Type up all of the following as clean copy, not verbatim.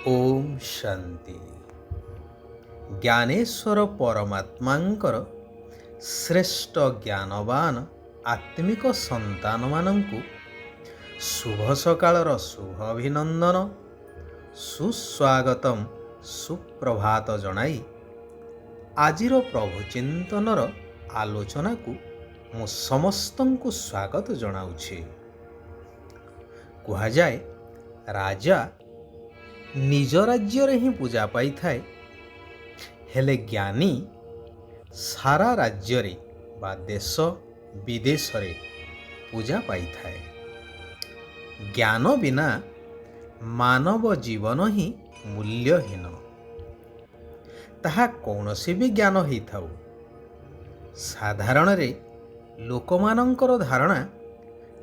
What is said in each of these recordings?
ଓମ୍ ଶାନ୍ତି। ଜ୍ଞାନେଶ୍ୱର ପରମାତ୍ମାଙ୍କର ଶ୍ରେଷ୍ଠ ଜ୍ଞାନବାନ ଆତ୍ମିକ ସନ୍ତାନମାନଙ୍କୁ ଶୁଭ ସକାଳର ଶୁଭ ଅଭିନନ୍ଦନ, ସୁସ୍ୱାଗତମ, ସୁପ୍ରଭାତ ଜଣାଇ ଆଜିର ପ୍ରଭୁ ଚିନ୍ତନର ଆଲୋଚନାକୁ ମୁଁ ସମସ୍ତଙ୍କୁ ସ୍ୱାଗତ ଜଣାଉଛି। କୁହାଯାଏ, ରାଜା ନିଜ ରାଜ୍ୟରେ ହିଁ ପୂଜା ପାଇଥାଏ, ହେଲେ ଜ୍ଞାନୀ ସାରା ରାଜ୍ୟରେ ବା ଦେଶ ବିଦେଶରେ ପୂଜା ପାଇଥାଏ। ଜ୍ଞାନ ବିନା ମାନବ ଜୀବନ ହିଁ ମୂଲ୍ୟହୀନ। ତାହା କୌଣସି ବି ଜ୍ଞାନ ହେଇଥାଉ। ସାଧାରଣରେ ଲୋକମାନଙ୍କର ଧାରଣା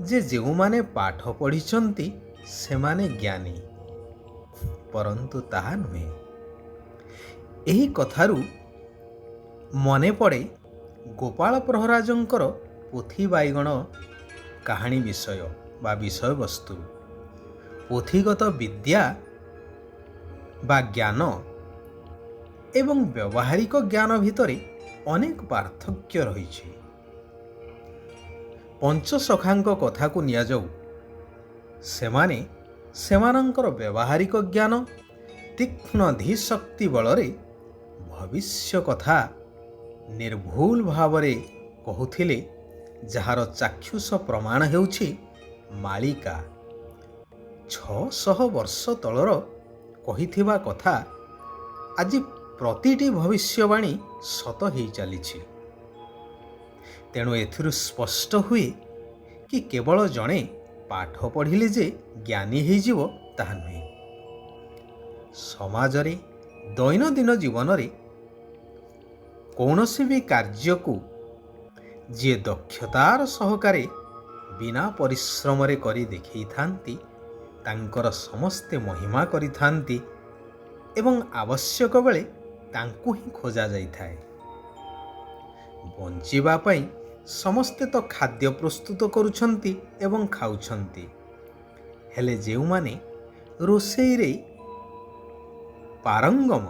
ଯେ ଯେଉଁମାନେ ପାଠ ପଢ଼ିଛନ୍ତି ସେମାନେ ଜ୍ଞାନୀ, ପରନ୍ତୁ ତାହା ନୁହେଁ। ଏହି କଥାରୁ ମନେ ପଡ଼େ ଗୋପାଳ ପ୍ରହରାଜଙ୍କର ପୋଥି ବାଇଗଣ କାହାଣୀ ବିଷୟ ବା ବିଷୟବସ୍ତୁ। ପୋଥିଗତ ବିଦ୍ୟା ବା ଜ୍ଞାନ ଏବଂ ବ୍ୟବହାରିକ ଜ୍ଞାନ ଭିତରେ ଅନେକ ପାର୍ଥକ୍ୟ ରହିଛି। ପଞ୍ଚସଖାଙ୍କ କଥାକୁ ନିଆଯାଉ, ସେମାନେ ସେମାନଙ୍କର ବ୍ୟବହାରିକ ଜ୍ଞାନ ତୀକ୍ଷ୍ଣ ଧୀଶକ୍ତି ବଳରେ ଭବିଷ୍ୟ କଥା ନିର୍ଭୁଲ ଭାବରେ କହୁଥିଲେ, ଯାହାର ଚାକ୍ଷୁଷ ପ୍ରମାଣ ହେଉଛି ମାଳିକା। 600 ବର୍ଷ ତଳର କହିଥିବା କଥା ଆଜି ପ୍ରତିଟି ଭବିଷ୍ୟବାଣୀ ସତ ହେଇ ଚାଲିଛି। ତେଣୁ ଏଥିରୁ ସ୍ପଷ୍ଟ ହୁଏ କି କେବଳ ଜଣେ ପାଠ ପଢ଼ିଲେ ଯେ ଜ୍ଞାନୀ ହେଇଯିବ ତାହା ନୁହେଁ। ସମାଜରେ ଦୈନନ୍ଦିନ ଜୀବନରେ କୌଣସି ବି କାର୍ଯ୍ୟକୁ ଯିଏ ଦକ୍ଷତାର ସହକାରେ ବିନା ପରିଶ୍ରମରେ କରି ଦେଖେଇଥାନ୍ତି, ତାଙ୍କର ସମସ୍ତେ ମହିମା କରିଥାନ୍ତି ଏବଂ ଆବଶ୍ୟକ ବେଳେ ତାଙ୍କୁ ହିଁ ଖୋଜା ଯାଇଥାଏ। ବଞ୍ଚିବା ପାଇଁ ସମସ୍ତେ ତ ଖାଦ୍ୟ ପ୍ରସ୍ତୁତ କରୁଛନ୍ତି ଏବଂ ଖାଉଛନ୍ତି, ହେଲେ ଯେଉଁମାନେ ରୋଷେଇରେ ପାରଙ୍ଗମ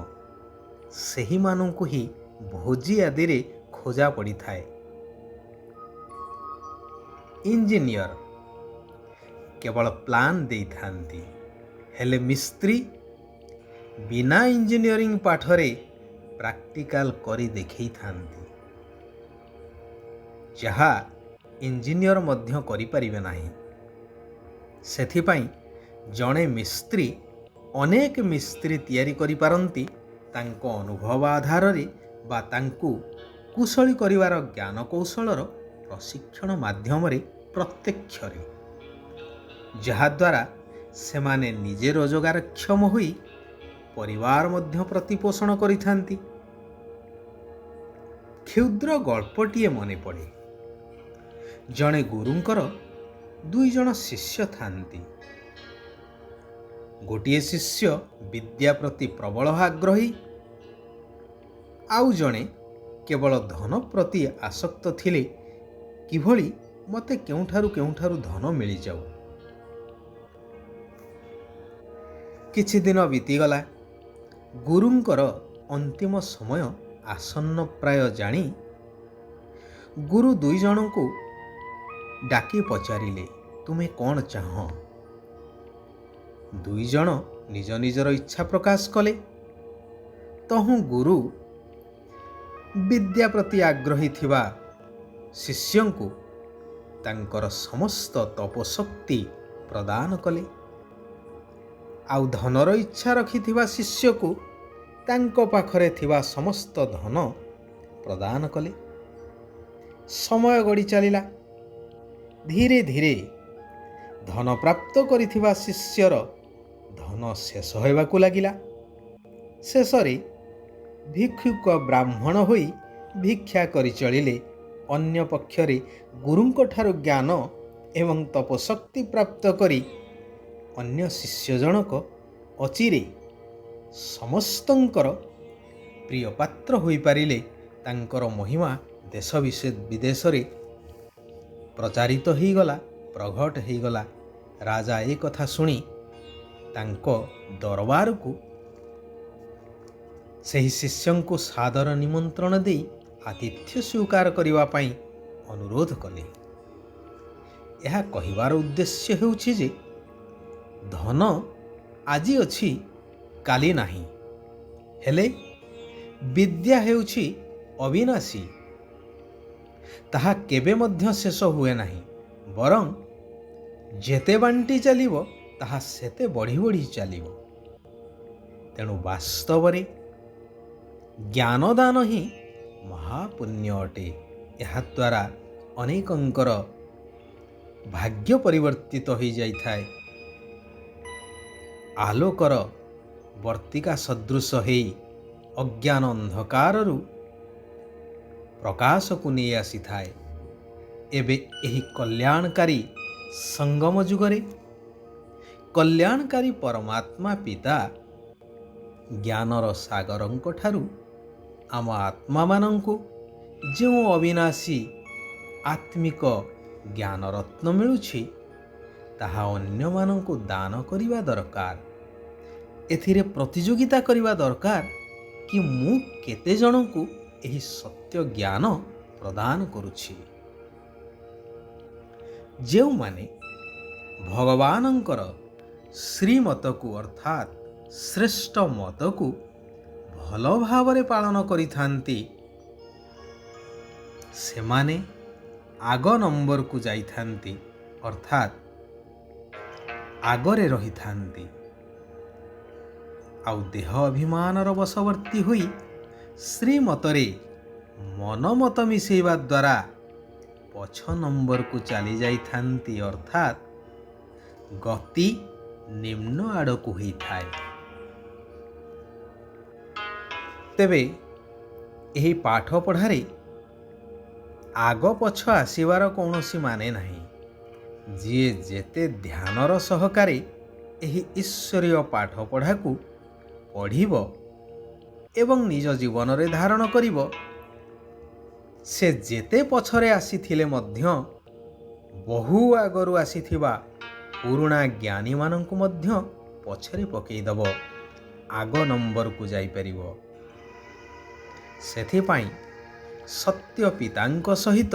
ସେହିମାନଙ୍କୁ ହିଁ ଭୋଜି ଆଦିରେ ଖୋଜା ପଡ଼ିଥାଏ। ଇଞ୍ଜିନିୟର କେବଳ ପ୍ଲାନ୍ ଦେଇଥାନ୍ତି, ହେଲେ ମିସ୍ତ୍ରୀ ବିନା ଇଞ୍ଜିନିୟରିଂ ପାଠରେ ପ୍ରାକ୍ଟିକାଲ କରି ଦେଖେଇଥାନ୍ତି, ଯାହା ଇଞ୍ଜିନିୟର ମଧ୍ୟ କରିପାରିବେ ନାହିଁ। ସେଥିପାଇଁ ଜଣେ ମିସ୍ତ୍ରୀ ଅନେକ ମିସ୍ତ୍ରୀ ତିଆରି କରିପାରନ୍ତି ତାଙ୍କ ଅନୁଭବ ଆଧାରରେ ବା ତାଙ୍କୁ କୁଶଳୀ କରିବାର ଜ୍ଞାନ କୌଶଳର ପ୍ରଶିକ୍ଷଣ ମାଧ୍ୟମରେ ପ୍ରତ୍ୟକ୍ଷରେ, ଯାହାଦ୍ୱାରା ସେମାନେ ନିଜେ ରୋଜଗାରକ୍ଷମ ହୋଇ ପରିବାର ମଧ୍ୟ ପ୍ରତିପୋଷଣ କରିଥାନ୍ତି। କ୍ଷୁଦ୍ର ଗଳ୍ପଟିଏ ମନେ ପଡ଼େ। ଜଣେ ଗୁରୁଙ୍କର 2 ଜଣ ଶିଷ୍ୟ ଥାନ୍ତି। ଗୋଟିଏ ଶିଷ୍ୟ ବିଦ୍ୟା ପ୍ରତି ପ୍ରବଳ ଆଗ୍ରହୀ, ଆଉ ଜଣେ କେବଳ ଧନ ପ୍ରତି ଆସକ୍ତ ଥିଲେ, କିଭଳି ମୋତେ କେଉଁଠାରୁ ଧନ ମିଳିଯାଉ। କିଛି ଦିନ ବିତିଗଲା। ଗୁରୁଙ୍କର ଅନ୍ତିମ ସମୟ ଆସନ୍ନ ପ୍ରାୟ ଜାଣି ଗୁରୁ 2 ଜଣଙ୍କୁ ଡାକି ପଚାରିଲେ, ତୁମେ କ'ଣ ଚାହଁ? 2 ଜଣ ନିଜ ନିଜର ଇଚ୍ଛା ପ୍ରକାଶ କଲେ। ତହୁଁ ଗୁରୁ ବିଦ୍ୟା ପ୍ରତି ଆଗ୍ରହୀ ଥିବା ଶିଷ୍ୟଙ୍କୁ ତାଙ୍କର ସମସ୍ତ ତପଶକ୍ତି ପ୍ରଦାନ କଲେ, ଆଉ ଧନର ଇଚ୍ଛା ରଖିଥିବା ଶିଷ୍ୟକୁ ତାଙ୍କ ପାଖରେ ଥିବା ସମସ୍ତ ଧନ ପ୍ରଦାନ କଲେ। ସମୟ ଗଡ଼ି ଚାଲିଲା। ଧୀରେ ଧୀରେ ଧନ ପ୍ରାପ୍ତ କରିଥିବା ଶିଷ୍ୟର ଧନ ଶେଷ ହେବାକୁ ଲାଗିଲା। ଶେଷରେ ଭିକ୍ଷୁକ ବ୍ରାହ୍ମଣ ହୋଇ ଭିକ୍ଷା କରି ଚଳିଲେ। ଅନ୍ୟ ପକ୍ଷରେ ଗୁରୁଙ୍କ ଠାରୁ ଜ୍ଞାନ ଏବଂ ତପଶକ୍ତି ପ୍ରାପ୍ତ କରି ଅନ୍ୟ ଶିଷ୍ୟ ଜଣକ ଅଚିରେ ସମସ୍ତଙ୍କର ପ୍ରିୟ ପାତ୍ର ହୋଇପାରିଲେ। ତାଙ୍କର ମହିମା ଦେଶ ବିଦେଶରେ ପ୍ରଚାରିତ ହୋଇଗଲା, ପ୍ରଘଟ ହୋଇଗଲା। ରାଜା ଏ କଥା ଶୁଣି ତାଙ୍କ ଦରବାରକୁ ସେହି ଶିଷ୍ୟଙ୍କୁ ସାଦର ନିମନ୍ତ୍ରଣ ଦେଇ ଆତିଥ୍ୟ ସ୍ୱୀକାର କରିବା ପାଇଁ ଅନୁରୋଧ କଲେ। ଏହା କହିବାର ଉଦ୍ଦେଶ୍ୟ ହେଉଛି ଯେ ଧନ ଆଜି ଅଛି କାଲି ନାହିଁ, ହେଲେ ବିଦ୍ୟା ହେଉଛି ଅବିନାଶୀ। ତାହା କେବେ ମଧ୍ୟ ଶେଷ ହୁଏ ନାହିଁ, ବରଂ ଯେତେ ବାଣ୍ଟି ଚାଲିବ ତାହା ସେତେ ବଢ଼ି ବଢ଼ି ଚାଲିବ। ତେଣୁ ବାସ୍ତବରେ ଜ୍ଞାନଦାନ ହିଁ ମହାପୁଣ୍ୟ ଅଟେ। ଏହାଦ୍ୱାରା ଅନେକଙ୍କର ଭାଗ୍ୟ ପରିବର୍ତ୍ତିତ ହୋଇଯାଇଥାଏ। ଆଲୋକର ବର୍ତ୍ତିକା ସଦୃଶ ହେଇ ଅଜ୍ଞାନ ଅନ୍ଧକାରରୁ ପ୍ରକାଶକୁ ନେଇ ଆସିଥାଏ। ଏବେ ଏହି କଲ୍ୟାଣକାରୀ ସଙ୍ଗମ ଯୁଗରେ କଲ୍ୟାଣକାରୀ ପରମାତ୍ମା ପିତା ଜ୍ଞାନର ସାଗରଙ୍କ ଠାରୁ ଆମ ଆତ୍ମାମାନଙ୍କୁ ଯେଉଁ ଅବିନାଶୀ ଆତ୍ମିକ ଜ୍ଞାନରତ୍ନ ମିଳୁଛି, ତାହା ଅନ୍ୟମାନଙ୍କୁ ଦାନ କରିବା ଦରକାର। ଏଥିରେ ପ୍ରତିଯୋଗିତା କରିବା ଦରକାର କି ମୁଁ କେତେ ଜଣଙ୍କୁ ଏହି ସତ୍ୟ ଜ୍ଞାନ ପ୍ରଦାନ କରୁଛି। ଯେଉଁମାନେ ଭଗବାନଙ୍କର ଶ୍ରୀମତକୁ ଅର୍ଥାତ୍ ଶ୍ରେଷ୍ଠ ମତକୁ ଭଲ ଭାବରେ ପାଳନ କରିଥାନ୍ତି, ସେମାନେ ଆଗ ନମ୍ବରକୁ ଯାଇଥାନ୍ତି, ଅର୍ଥାତ୍ ଆଗରେ ରହିଥାନ୍ତି। ଆଉ ଦେହ ଅଭିମାନର ବଶବର୍ତ୍ତୀ ହୋଇ ଶ୍ରୀମତରେ ମନମତ ମିଶାଇବା ଦ୍ୱାରା ପଛ ନମ୍ବରକୁ ଚାଲି ଯାଇଥାନ୍ତି, ଅର୍ଥାତ୍ ଗତି ନିମ୍ନ ଆଡ଼କୁ ହୋଇଥାଏ। ତେବେ ଏହି ପାଠ ପଢ଼ାରେ ଆଗ ପଛ ଆସିବାର କୌଣସି ମାନେ ନାହିଁ। ଯିଏ ଯେତେ ଧ୍ୟାନର ସହକାରେ ଏହି ଈଶ୍ୱରୀୟ ପାଠ ପଢ଼ାକୁ ପଢ଼ିବ ଏବଂ ନିଜ ଜୀବନରେ ଧାରଣ କରିବ, ସେ ଯେତେ ପଛରେ ଆସିଥିଲେ ମଧ୍ୟ ବହୁ ଆଗରୁ ଆସିଥିବା ପୁରୁଣା ଜ୍ଞାନୀମାନଙ୍କୁ ମଧ୍ୟ ପଛରେ ପକାଇଦେବ, ଆଗ ନମ୍ବରକୁ ଯାଇପାରିବ। ସେଥିପାଇଁ ସତ୍ୟ ପିତାଙ୍କ ସହିତ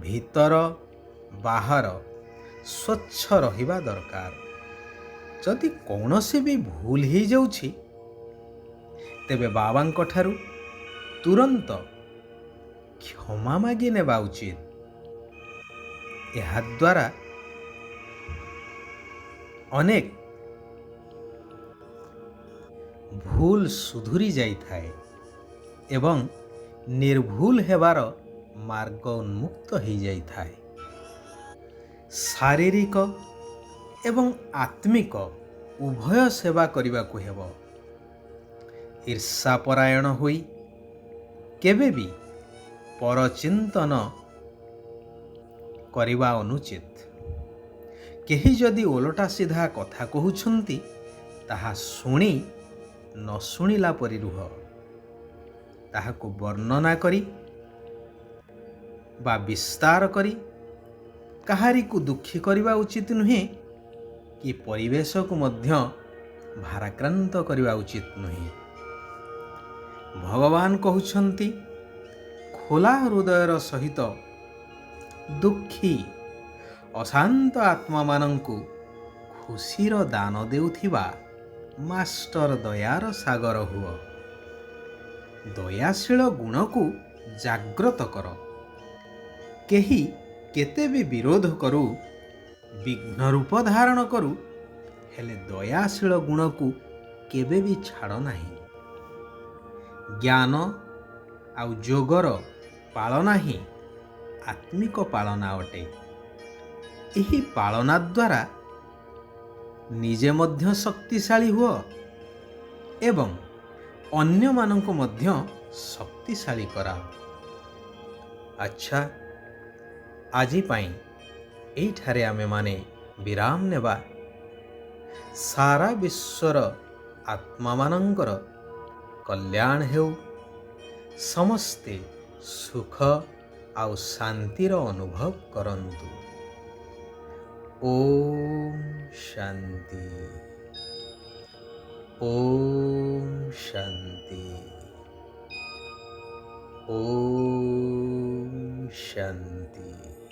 ଭିତର ବାହାର ସ୍ୱଚ୍ଛ ରହିବା ଦରକାର। ଯଦି କୌଣସି ବି ଭୁଲ ହେଇଯାଉଛି, ତେବେ ବାବାଙ୍କ ଠାରୁ ତୁରନ୍ତ କ୍ଷମା ମାଗି ନେବା ଉଚିତ। ଏହାଦ୍ୱାରା ଅନେକ ଭୁଲ ସୁଧୁରି ଯାଇଥାଏ ଏବଂ ନିର୍ଭୁଲ ହେବାର ମାର୍ଗ ଉନ୍ମୁକ୍ତ ହୋଇଯାଇଥାଏ। ଶାରୀରିକ ଏବଂ ଆତ୍ମିକ ଉଭୟ ସେବା କରିବାକୁ ହେବ। ଈର୍ଷାପରାୟଣ ହୋଇ କେବେ ବି ପରଚିନ୍ତନ କରିବା ଅନୁଚିତ। କେହି ଯଦି ଓଲଟା ସିଧା କଥା କହୁଛନ୍ତି, ତାହା ଶୁଣି ନ ଶୁଣିଲା ପରି ରୁହ। ତାହାକୁ ବର୍ଣ୍ଣନା କରି ବା ବିସ୍ତାର କରି କାହାରିକୁ ଦୁଃଖୀ କରିବା ଉଚିତ ନୁହେଁ କି ପରିବେଶକୁ ମଧ୍ୟ ଭାରାକ୍ରାନ୍ତ କରିବା ଉଚିତ ନୁହେଁ। ଭଗବାନ କହୁଛନ୍ତି, ଖୋଲା ହୃଦୟର ସହିତ ଦୁଃଖୀ ଅଶାନ୍ତ ଆତ୍ମାମାନଙ୍କୁ ଖୁସିର ଦାନ ଦେଉଥିବା ମାଷ୍ଟର ଦୟାର ସାଗର ହୁଅ। ଦୟାଶୀଳ ଗୁଣକୁ ଜାଗ୍ରତ କର। କେହି କେତେ ବି ବିରୋଧ କରୁ, ବିଘ୍ନ ରୂପ ଧାରଣ କରୁ, ହେଲେ ଦୟାଶୀଳ ଗୁଣକୁ କେବେ ବି ଛାଡ଼ ନାହିଁ। ଜ୍ଞାନ ଆଉ ଯୋଗର ପାଳନା ହିଁ ଆତ୍ମିକ ପାଳନା ଅଟେ। ଏହି ପାଳନା ଦ୍ୱାରା ନିଜେ ମଧ୍ୟ ଶକ୍ତିଶାଳୀ ହୁଅ ଏବଂ ଅନ୍ୟମାନଙ୍କୁ ମଧ୍ୟ ଶକ୍ତିଶାଳୀ କରାଅ। ଆଚ୍ଛା, ଆଜି ପାଇଁ ଏଇଠାରେ ଆମେମାନେ ବିରାମ ନେବା। ସାରା ବିଶ୍ୱର ଆତ୍ମାମାନଙ୍କର କଲ୍ୟାଣ ହେଉ। ସମସ୍ତେ ସୁଖ ଆଉ ଶାନ୍ତିର ଅନୁଭବ କରନ୍ତୁ। ওম শান্তি। ওম শান্তি। ওম শান্তি।